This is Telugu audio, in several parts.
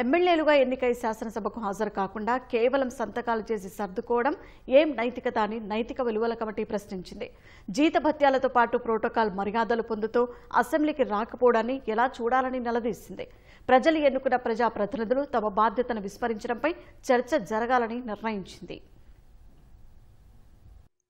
ఎమ్మెల్యేలుగా ఎన్నికై శాసనసభకు హాజరు కాకుండా కేవలం సంతకాలు చేసి సర్దుకోవడం ఏం నైతికత అని నైతిక విలువల కమిటీ ప్రశ్నించింది. జీతభత్యాలతో పాటు ప్రోటోకాల్ మర్యాదలు పొందుతూ అసెంబ్లీకి రాకపోవడాన్ని ఎలా చూడాలని నిలదీసింది. ప్రజలు ఎన్నుకున్న ప్రజాప్రతినిధులు తమ బాధ్యతను విస్మరించడంపై చర్చ జరగాలని నిర్ణయించింది.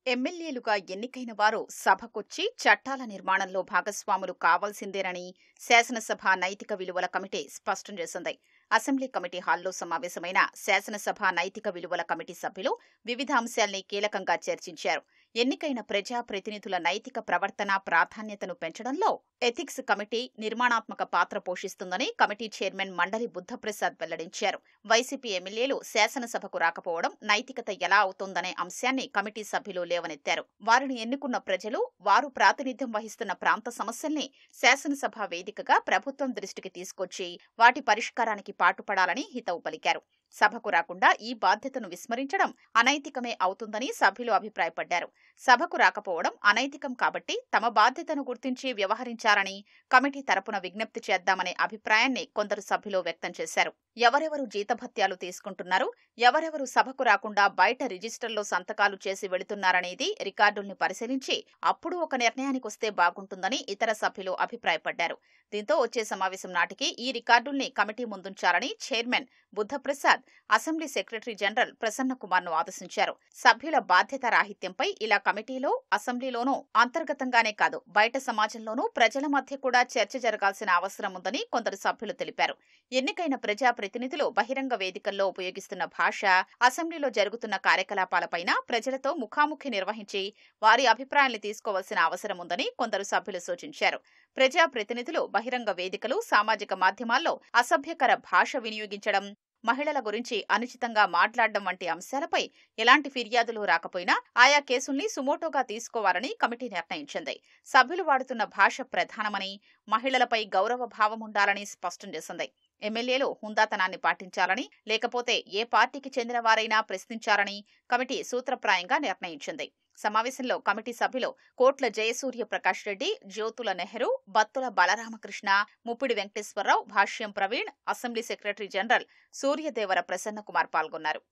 ఎమ్మెల్యేలుగా ఎన్నికైన వారు సభకొచ్చి చట్టాల నిర్మాణంలో భాగస్వాములు కావాల్సిందేనని శాసనసభ నైతిక విలువల కమిటీ స్పష్టం చేసింది. అసెంబ్లీ కమిటీ హాల్లో సమావేశమైన శాసనసభ నైతిక విలువల కమిటీ సభ్యులు వివిధ అంశాల్ని కీలకంగా చర్చించారు. ఎన్నికైన ప్రజాప్రతినిధుల నైతిక ప్రవర్తన ప్రాధాన్యతను పెంచడంలో ఎథిక్స్ కమిటీ నిర్మాణాత్మక పాత్ర పోషిస్తుందని కమిటీ చైర్మన్ మండలి బుద్ధప్రసాద్ వెల్లడించారు. వైసీపీ ఎమ్మెల్యేలు శాసనసభకు రాకపోవడం నైతికత ఎలా అవుతోందనే అంశాన్ని కమిటీ సభ్యులు లేవనెత్తారు. వారిని ఎన్నుకున్న ప్రజలు వారు ప్రాతినిధ్యం వహిస్తున్న ప్రాంత సమస్యల్ని శాసనసభ వేదికగా ప్రభుత్వం దృష్టికి తీసుకొచ్చి వాటి పరిష్కారానికి పాటుపడాలని హితవు పలికారు. సభకు రాకుండా ఈ బాధ్యతను విస్మరించడం అనైతికమే అవుతుందని సభ్యులు అభిప్రాయపడ్డారు. సభకు రాకపోవడం అనైతికం కాబట్టి తమ బాధ్యతను గుర్తించి వ్యవహరించాలని కమిటీ తరపున విజ్ఞప్తి చేద్దామనే అభిప్రాయాన్ని కొందరు సభ్యులు వ్యక్తం చేశారు. ఎవరెవరు జీతభత్యాలు తీసుకుంటున్నారు, ఎవరెవరు సభకు రాకుండా బయట రిజిస్టర్లో సంతకాలు చేసి వెళుతున్నారనేది రికార్డుల్ని పరిశీలించి అప్పుడు ఒక నిర్ణయానికి వస్తే బాగుంటుందని ఇతర సభ్యులు అభిప్రాయపడ్డారు. దీంతో వచ్చే సమావేశం నాటికి ఈ రికార్డుల్ని కమిటీ ముందుంచాలని chairman Buddhaprasad assembly secretary general Prasanna కుమార్ను ఆదేశించారు. సభ్యుల బాధ్యత రాహిత్యంపై ఇలా కమిటీలో, అసెంబ్లీలోనూ అంతర్గతంగానే కాదు బయట సమాజంలోనూ ప్రజల మధ్య కూడా చర్చ జరగాల్సిన అవసరం ఉందని కొందరు సభ్యులు తెలిపారు. ఎన్నికైన ప్రజాప్రతినిధులు బహిరంగ వేదికల్లో ఉపయోగిస్తున్న భాష, అసెంబ్లీలో జరుగుతున్న కార్యకలాపాలపైన ప్రజలతో ముఖాముఖి నిర్వహించి వారి అభిప్రాయాన్ని తీసుకోవాల్సిన అవసరం ఉందని కొందరు సభ్యులు సూచించారు. ప్రజాప్రతినిధులు బహిరంగ వేదికలు, సామాజిక మాధ్యమాల్లో అసభ్యకర భాష వినియోగించడం, మహిళల గురించి అనుచితంగా మాట్లాడడం వంటి అంశాలపై ఎలాంటి ఫిర్యాదులు రాకపోయినా ఆయా కేసుల్ని సుమోటోగా తీసుకోవాలని కమిటీ నిర్ణయించింది. సభ్యులు వాడుతున్న భాష ప్రధానమని, మహిళలపై గౌరవ భావం ఉండాలని స్పష్టం చేసింది. ఎమ్మెల్యేలు హుందాతనాన్ని పాటించాలని, లేకపోతే ఏ పార్టీకి చెందిన వారైనా ప్రశ్నించాలని కమిటీ సూత్రప్రాయంగా నిర్ణయించింది. సమావేశంలో కమిటీ సభ్యులు Kotla Jayasurya Prakash Reddy, Jyothula Nehru, Bathula Balaramakrishna, Muppidi Venkateswararao, Bhashyam Praveen, assembly secretary general Suryadevara Prasanna Kumar పాల్గొన్నారు.